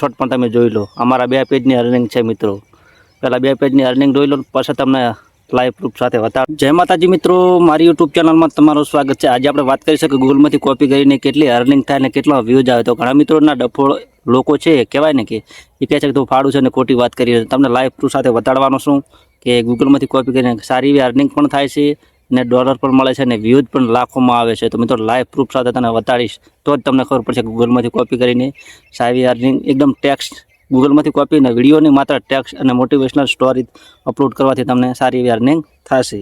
Shot પણ તમે જોઈ લો। અમારા 2 પેજની અર્નિંગ છે મિત્રો। પહેલાં 2 પેજની અર્નિંગ જોઈ લો, પછી તમને લાઈવ પ્રૂફ સાથે બતાવો। જય માતાજી મિત્રો, મારી યુટ્યુબ ચેનલમાં તમારું સ્વાગત છે। આજે આપણે વાત કરીશું કે ગૂગલમાંથી કોપી કરીને કેટલી અર્નિંગ થાય ને કેટલા વ્યૂઝ આવે। તો ઘણા મિત્રોના ડફોળ લોકો છે, કહેવાય ને કે એ કહે છે કે તું ફાડું છે ને ખોટી વાત કરી છે। તમને લાઈવ પ્રૂફ સાથે બતાડવાનો છું કે ગૂગલમાંથી કોપી કરીને સારી એવી અર્નિંગ પણ થાય છે ને ડોલર પણ મળે છે ને વ્યૂઝ પણ લાખોમાં આવે છે। તો મિત્રો લાઈવ પ્રૂફ સાથે તને બતાડીશ તો જ તમને ખબર પડશે કે ગૂગલમાંથી કોપી કરીને સારી અર્નિંગ એકદમ ટેક્સ્ટ ગૂગલમાંથી કોપી અને વિડીયોની માત્ર ટેક્સ્ટ અને મોટિવેશનલ સ્ટોરી અપલોડ કરવાથી તમને સારી એવી અર્નિંગ થશે।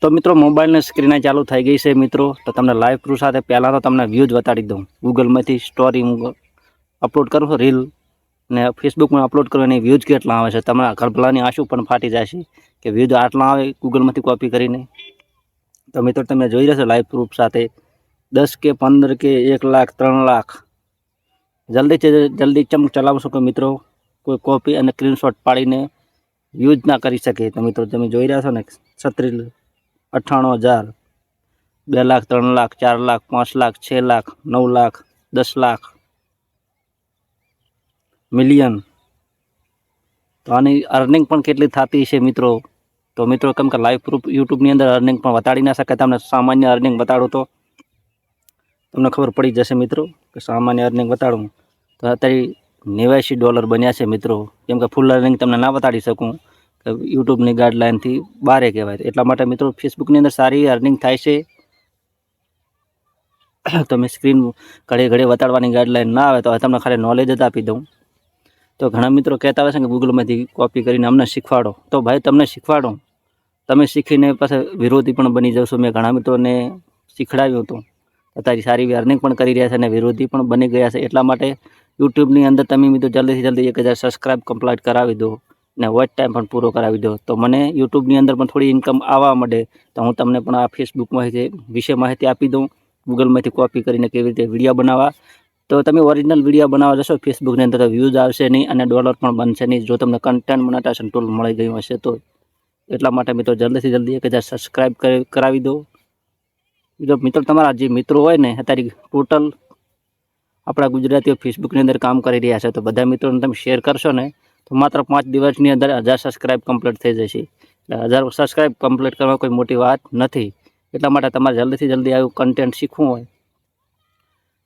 તો મિત્રો મોબાઈલની સ્ક્રીન ચાલુ થઈ ગઈ છે મિત્રો। તો તમને લાઈવ પ્રૂફ સાથે પહેલાં તો તમને વ્યૂઝ બતાડી દઉં। ગૂગલમાંથી સ્ટોરી અપલોડ કરો રીલ ને ફેસબુકમાં અપલોડ કરો એની વ્યૂઝ કેટલા આવે છે। તમારા ઘરભલાની આંસુ પણ ફાટી જાય છે કે વ્યૂઝ આટલા આવે ગૂગલમાંથી કોપી કરીને। તો મિત્રો તમે જોઈ રહેશો લાઈવ પ્રૂફ સાથે 10 કે 15 કે 1 લાખ 3 લાખ જલ્દી ચલાવશો કે મિત્રો કોઈ કોપી અને સ્ક્રીનશોટ પાડીને યુઝ ના કરી શકે। તો મિત્રો તમે જોઈ રહ્યા છો ને 36 98,000 2 લાખ 3 લાખ 4 લાખ 5 લાખ 6 લાખ 9 લાખ 10 લાખ મિલિયન। તો આની અર્નિંગ પણ કેટલી થતી છે મિત્રો। તો મિત્રો કેમ કે લાઈવ પ્રૂફ યુટ્યુબની અંદર અર્નિંગ પણ બતાડી ના શકે। તમને સામાન્ય અર્નિંગ બતાડું તો તમને ખબર પડી જશે મિત્રો કે સામાન્ય અર્નિંગ બતાડું તો અત્યારે $89 બન્યા છે મિત્રો। કેમ કે ફૂલ અર્નિંગ તમને ના બતાડી શકું કે યુટ્યુબની ગાઈડલાઇનથી બારે કહેવાય। એટલા માટે મિત્રો ફેસબુકની અંદર સારી અર્નિંગ થાય છે। તમે સ્ક્રીન ઘડી બતાડવાની ગાઈડલાઇન ના આવે તો તમને ખાલી નોલેજ જ આપી દઉં। તો ઘણા મિત્રો કહેતા હોય છે કે ગૂગલમાંથી કોપી કરીને અમને શીખવાડો। તો ભાઈ તમને શીખવાડો, તમે શીખીને પાછા વિરોધી પણ બની જશો। મેં ઘણા મિત્રોને શીખડાવ્યું હતું, અત્યારે સારી એવી અર્નિંગ પણ કરી રહ્યા છે અને વિરોધી પણ બની ગયા છે। એટલા માટે યુટ્યુબની અંદર તમે મિત્રો જલ્દીથી જલ્દી 1000 સબસ્ક્રાઈબ કમ્પ્લીટ કરાવી દો ને વોચ ટાઈમ પણ પૂરો કરાવી દો। તો મને યુટ્યુબની અંદર પણ થોડી ઇન્કમ આવવા માંડે તો હું તમને પણ આ ફેસબુક વિશે માહિતી આપી દઉં। ગૂગલમાંથી કોપી કરીને કેવી રીતે વિડીયો બનાવવા। તો તમે ઓરિજિનલ વિડીયો બનાવવા જશો ફેસબુકની અંદર તો વ્યૂઝ આવશે નહીં અને ડોલર પણ બનશે નહીં જો તમને કન્ટેન્ટ મોનેટાઇઝેશન ટૂલ મળી ગયું હશે તો। એટલા માટે મિત્રો જલ્દીથી જલ્દી 1000 સબસ્ક્રાઈબ કરાવી દો। જો મિત્રો તમારા જે મિત્રો હોય ને અત્યારે ટોટલ આપણા ગુજરાતીઓ ફેસબુકની અંદર કામ કરી રહ્યા છે, તો બધા મિત્રોને તમે શેર કરશો ને તો માત્ર 5 દિવસની અંદર 1000 સબસ્ક્રાઈબ કમ્પ્લીટ થઈ જશે। એટલે 1000 સબસ્ક્રાઈબ કમ્પ્લીટ કરવા કોઈ મોટી વાત નથી। એટલા માટે તમારે જલ્દીથી જલ્દી આવું કન્ટેન્ટ શીખવું હોય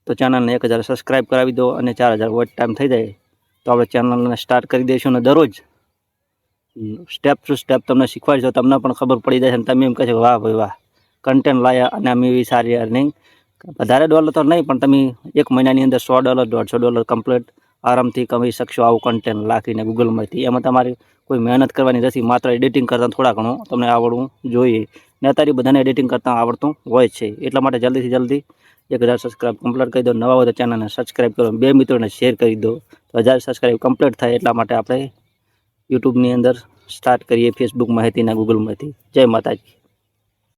તો ચેનલને 1000 સબસ્ક્રાઈબ કરાવી દો અને 4000 વોચ ટાઈમ થઈ જાય તો આપણે ચેનલને સ્ટાર્ટ કરી દઈશું અને દરરોજ સ્ટેપ ટુ સ્ટેપ તમને શીખવાડીશું। તમને પણ ખબર પડી જાય અને તમે એમ કહેશો વાહ ભાઈ વાહ, કન્ટેન્ટ લાયા અને અમે એવી સારી અર્નિંગ વધારે ડોલર તો નહીં પણ તમે 1 મહિનાની અંદર $100 $150 કમ્પ્લીટ આરામથી કમાઈ શકશો આવું કન્ટેન્ટ લાખીને ગૂગલમાંથી। એમાં તમારી કોઈ મહેનત કરવાની નથી, માત્ર એડિટિંગ કરતાં થોડા ઘણું તમને આવડવું જોઈએ ને અત્યારે બધાને એડિટિંગ કરતાં આવડતું હોય છે। એટલા માટે જલ્દીથી જલ્દી 1000 સબસ્ક્રાઈબ કમ્પ્લીટ કરી દો। નવા હોય તો ચેનલને સબસ્ક્રાઈબ કરો, 2 મિત્રોને શેર કરી દો તો 1000 સબસ્ક્રાઈબ કમ્પ્લીટ થાય। એટલા માટે આપણે યુટ્યુબની અંદર સ્ટાર્ટ કરીએ ફેસબુક માહિતીના ગૂગલ માહિતી। જય માતાજી।